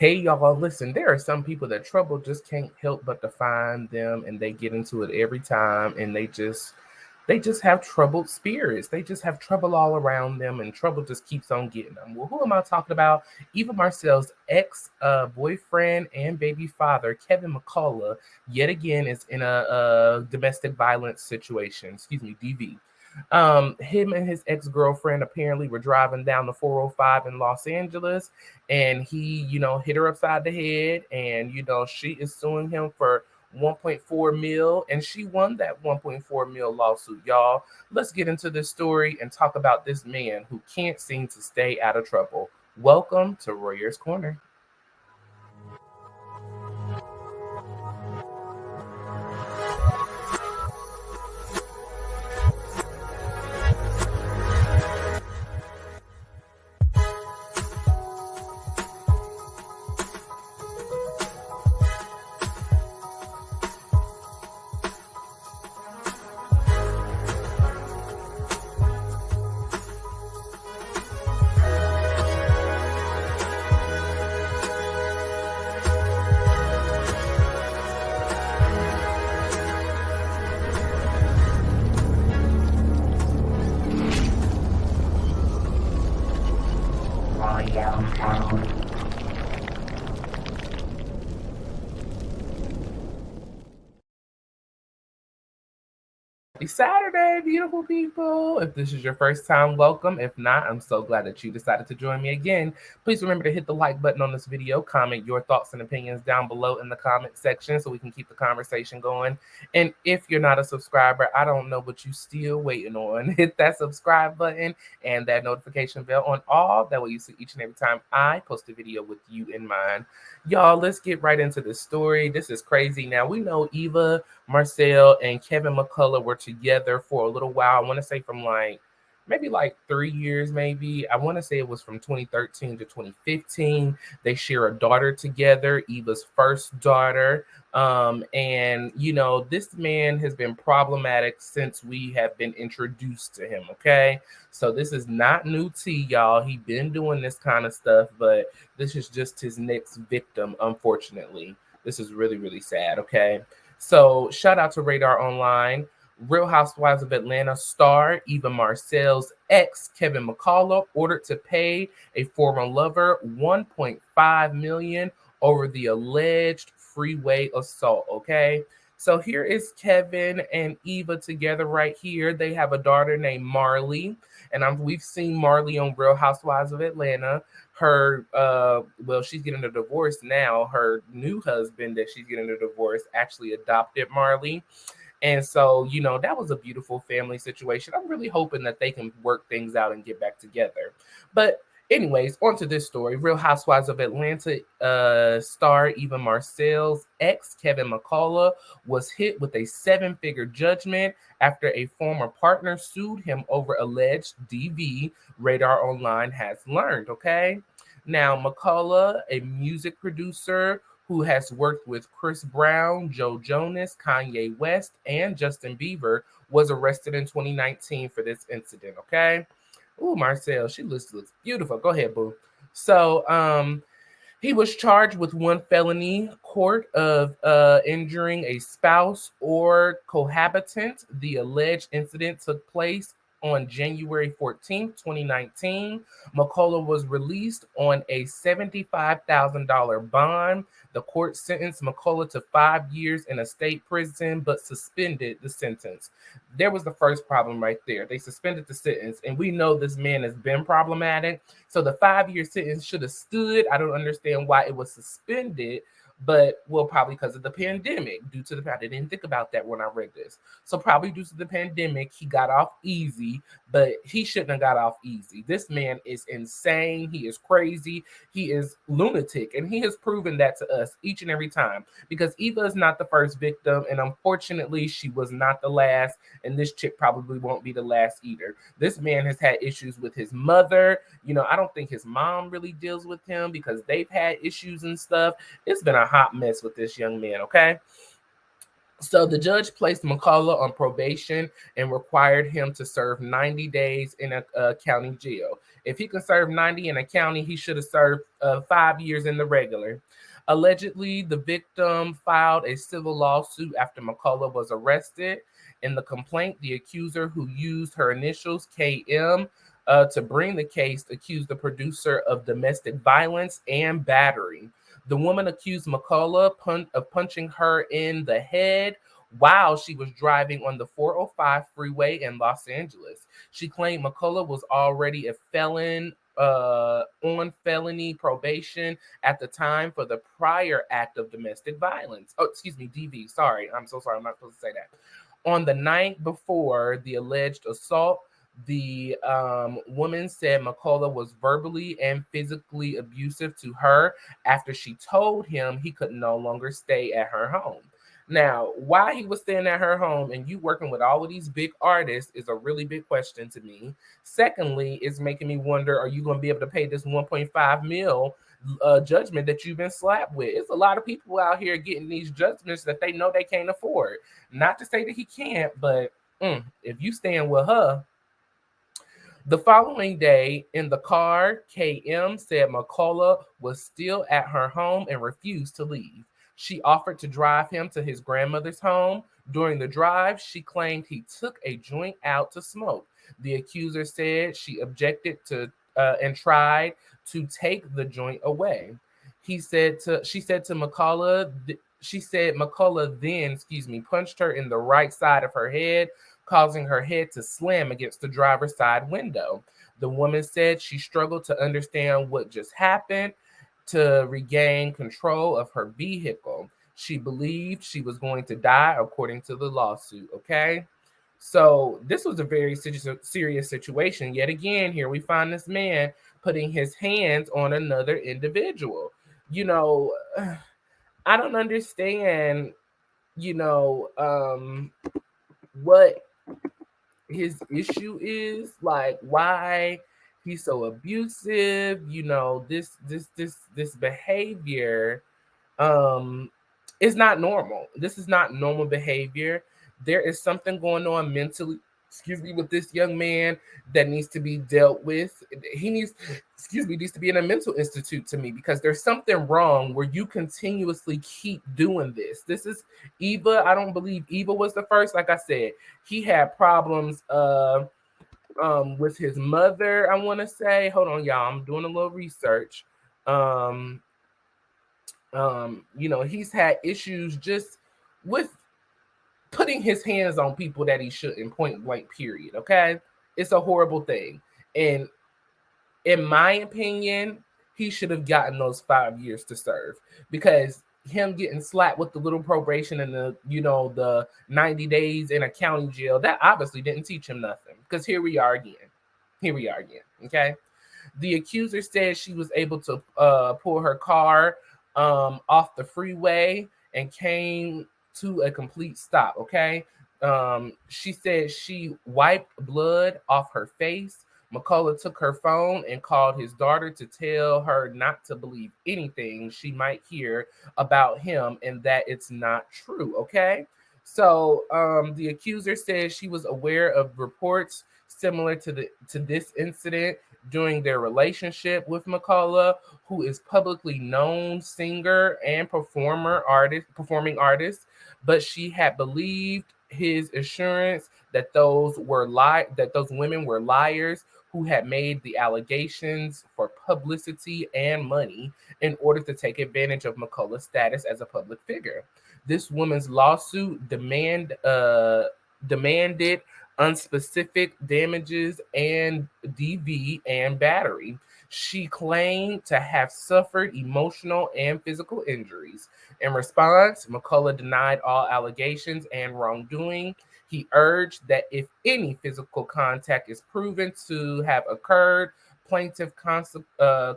Hey y'all, listen, there are some people that trouble just can't help but to find them and they get into it every time and they just have troubled spirits. They just have trouble all around them and trouble just keeps on getting them. Well, who am I talking about? Eva Marcel's ex boyfriend and baby father, Kevin McCullough, yet again is in a domestic violence situation, excuse me, DV. Him and his ex-girlfriend apparently were driving down the 405 in Los Angeles, and he, hit her upside the head, and she is suing him for 1.4 mil, and she won that 1.4 mil lawsuit. Y'all, let's get into this story and talk about this man who can't seem to stay out of trouble. Welcome to Royer's Corner. Happy Saturday, beautiful people. If this is your first time, welcome. If not, I'm so glad that you decided to join me again. Please remember to hit the like button on this video, comment your thoughts and opinions down below in the comment section so we can keep the conversation going. And if you're not a subscriber, I don't know what you still waiting on. Hit that subscribe button and that notification bell on all. That way you see each and every time I post a video with you in mind. Y'all, let's get right into this story. This is crazy. Now, we know Eva Marcel and Kevin McCullough were together for a little while. I want to say from maybe like 3 years, maybe. I want to say it was from 2013 to 2015. They share a daughter together, Eva's first daughter. And this man has been problematic since we have been introduced to him. Okay. So this is not new tea, y'all. He been doing this kind of stuff, but this is just his next victim, unfortunately. This is really, really sad. Okay. So shout out to Radar Online. Real Housewives of Atlanta star Eva Marcel's ex Kevin McCullough ordered to pay a former lover 1.5 million over the alleged freeway assault. Okay. So here is Kevin and Eva together right here. They have a daughter named Marley, and we've seen Marley on Real Housewives of Atlanta. Her well, she's getting a divorce now. Her new husband that she's getting a divorce actually adopted Marley. And so, that was a beautiful family situation. I'm really hoping that they can work things out and get back together. But anyways, on to this story. Real Housewives of Atlanta star Eva Marcel's ex, Kevin McCullough, was hit with a seven-figure judgment after a former partner sued him over alleged DV, Radar Online has learned, okay? Now, McCullough, a music producer who has worked with Chris Brown, Joe Jonas, Kanye West, and Justin Bieber, was arrested in 2019 for this incident. Okay. Ooh, Marcel, she looks beautiful. Go ahead, boo. So, he was charged with one felony court of injuring a spouse or cohabitant. The alleged incident took place on January 14th, 2019. McCullough was released on a $75,000 bond. The court sentenced McCullough to 5 years in a state prison, but suspended the sentence. There was the first problem right there. They suspended the sentence, and we know this man has been problematic. So the 5 year sentence should have stood. I don't understand why it was suspended, but well, probably because of the pandemic. Due to the fact I didn't think about that when I read this. So probably due to the pandemic, he got off easy, but he shouldn't have got off easy. This man is insane. He is crazy. He is lunatic, and he has proven that to us each and every time. Because Eva is not the first victim, and unfortunately, she was not the last. And this chick probably won't be the last either. This man has had issues with his mother. I don't think his mom really deals with him because they've had issues and stuff. It's been a hot mess with this young man, okay? So the judge placed McCullough on probation and required him to serve 90 days in a county jail. If he could serve 90 in a county, he should have served 5 years in the regular. Allegedly, the victim filed a civil lawsuit after McCullough was arrested. In the complaint, the accuser, who used her initials KM to bring the case, accused the producer of domestic violence and battery. The woman accused McCullough of punching her in the head while she was driving on the 405 freeway in Los Angeles. She claimed McCullough was already a felon on felony probation at the time for the prior act of domestic violence. Oh, excuse me, DV. Sorry. I'm so sorry. I'm not supposed to say that. On the night before the alleged assault, the woman said McCullough was verbally and physically abusive to her after she told him he could no longer stay at her home. Now, why he was staying at her home and you working with all of these big artists is a really big question to me. Secondly, it's making me wonder, are you going to be able to pay this 1.5 mil judgment that you've been slapped with? It's a lot of people out here getting these judgments that they know they can't afford. Not to say that he can't, but if you stand with her. The following day, in the car, KM said McCullough was still at her home and refused to leave. She offered to drive him to his grandmother's home. During the drive, she claimed he took a joint out to smoke. The accuser said she objected to and tried to take the joint away. She said to McCullough, she said McCullough then, punched her in the right side of her head, causing her head to slam against the driver's side window. The woman said she struggled to understand what just happened to regain control of her vehicle. She believed she was going to die, according to the lawsuit. Okay. So this was a very serious situation. Yet again, here we find this man putting his hands on another individual. You know, I don't understand, what his issue is, like why he's so abusive. This behavior is not normal. This is not normal behavior. There is something going on mentally, with this young man that needs to be dealt with. He needs to be in a mental institute to me, because there's something wrong where you continuously keep doing this. This is Eva. I don't believe Eva was the first. Like I said, he had problems with his mother, I want to say. Hold on, y'all. I'm doing a little research. He's had issues just with putting his hands on people that he shouldn't, point blank, period. Okay. It's a horrible thing. And in my opinion, he should have gotten those 5 years to serve, because him getting slapped with the little probation and the 90 days in a county jail, that obviously didn't teach him nothing, because here we are again. Okay. The accuser said she was able to pull her car off the freeway and came to a complete stop. Okay. She said she wiped blood off her face. McCullough took her phone and called his daughter to tell her not to believe anything she might hear about him and that it's not true. Okay. So the accuser says she was aware of reports similar to this incident during their relationship with McCullough, who is publicly known singer and performing artist, but she had believed his assurance that those women were liars who had made the allegations for publicity and money in order to take advantage of McCullough's status as a public figure. This woman's lawsuit demanded unspecific damages and DV and battery. She claimed to have suffered emotional and physical injuries. In response, McCullough denied all allegations and wrongdoing. He urged that if any physical contact is proven to have occurred, plaintiff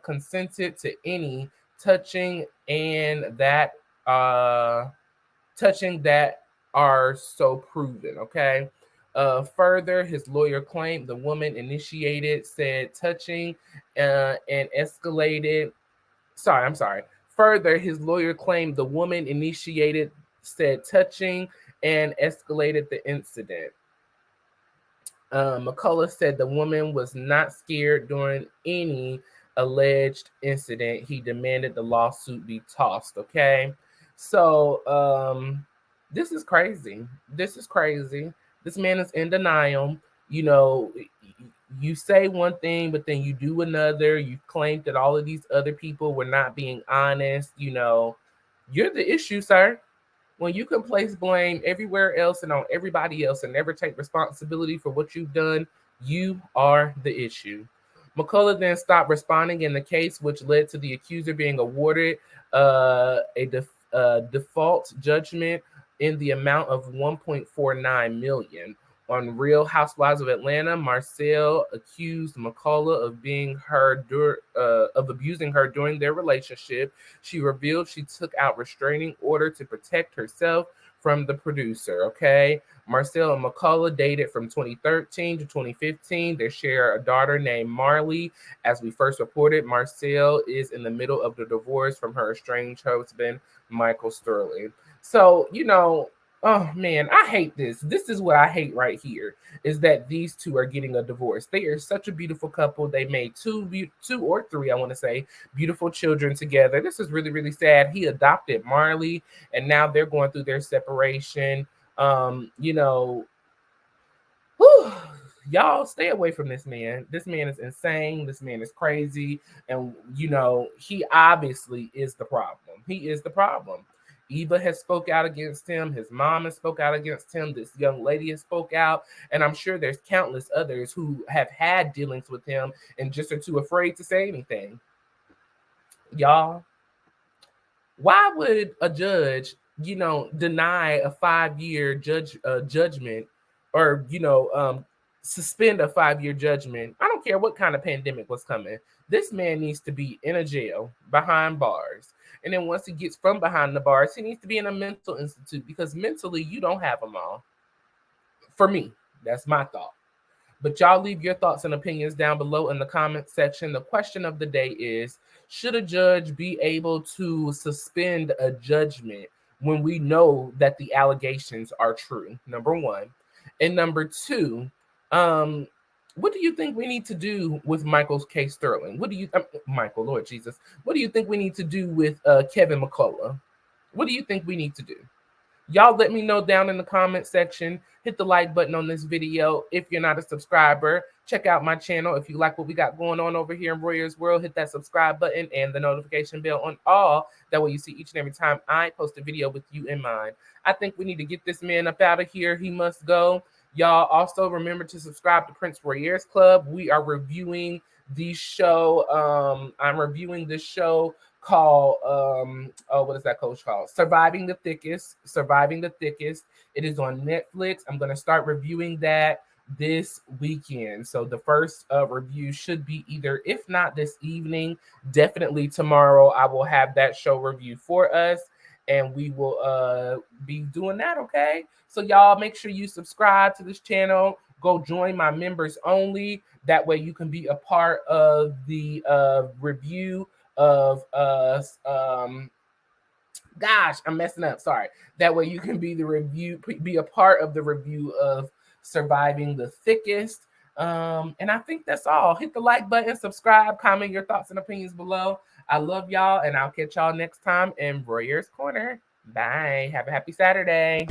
consented to any touching that are so proven. Okay. Further, his lawyer claimed the woman initiated said touching and escalated. Further, his lawyer claimed the woman initiated said touching and escalated the incident. McCullough said the woman was not scared during any alleged incident. He demanded the lawsuit be tossed. Okay. So this is crazy. This is crazy. This man is in denial. You know, you say one thing, but then you do another. You claim that all of these other people were not being honest. You know, you're the issue, sir. When you can place blame everywhere else and on everybody else and never take responsibility for what you've done, you are the issue. McCullough then stopped responding in the case, which led to the accuser being awarded a default judgment in the amount of $1.49 million. On Real Housewives of Atlanta, Marcel accused McCullough of abusing her during their relationship. She revealed she took out restraining order to protect herself from the producer. Okay, Marcel and McCullough dated from 2013 to 2015. They share a daughter named Marley. As we first reported, Marcel is in the middle of the divorce from her estranged husband, Michael Sterling. So, you know, oh man, I hate this. This is what I hate right here is that these two are getting a divorce. They are such a beautiful couple. They made two or three, I want to say, beautiful children together. This is really, really sad. He adopted Marley, and now they're going through their separation. You know, whew, y'all stay away from this man. This man is insane. This man is crazy. And, you know, he obviously is the problem. He is the problem. Eva has spoke out against him. His mom has spoke out against him. This young lady has spoke out. And I'm sure there's countless others who have had dealings with him and just are too afraid to say anything. Y'all, why would a judge, you know, deny a 5-year judgment or, you know, suspend a 5-year judgment? I don't care what kind of pandemic was coming. This man needs to be in a jail behind bars. And then once he gets from behind the bars, he needs to be in a mental institute because mentally you don't have them all. For me, that's my thought. But y'all leave your thoughts and opinions down below in the comment section. The question of the day is, should a judge be able to suspend a judgment when we know that the allegations are true? Number one. And number two, what do you think we need to do with Michael K. Sterling? What do you, Michael, Lord Jesus, what do you think we need to do with Kevin McCullough? What do you think we need to do? Y'all let me know down in the comment section. Hit the like button on this video. If you're not a subscriber, check out my channel. If you like what we got going on over here in Warriors World, hit that subscribe button and the notification bell on all. That way you see each and every time I post a video with you in mind. I think we need to get this man up out of here. He must go. Y'all also remember to subscribe to Prince Warriors Club. We are reviewing the show. I'm reviewing this show called what is that coach called? Surviving the Thickest. It is on Netflix. I'm going to start reviewing that this weekend. So the first review should be either, if not this evening, definitely tomorrow. I will have that show review for us, and we will be doing that. Okay, so y'all make sure you subscribe to this channel. Go join my members only. That way you can be a part of the review of us. Gosh, I'm messing up. Sorry. That way you can be a part of the review of Surviving the Thickest. And I think that's all. Hit the like button, subscribe, comment your thoughts and opinions below. I love y'all, and I'll catch y'all next time in Warriors Corner. Bye. Have a happy Saturday.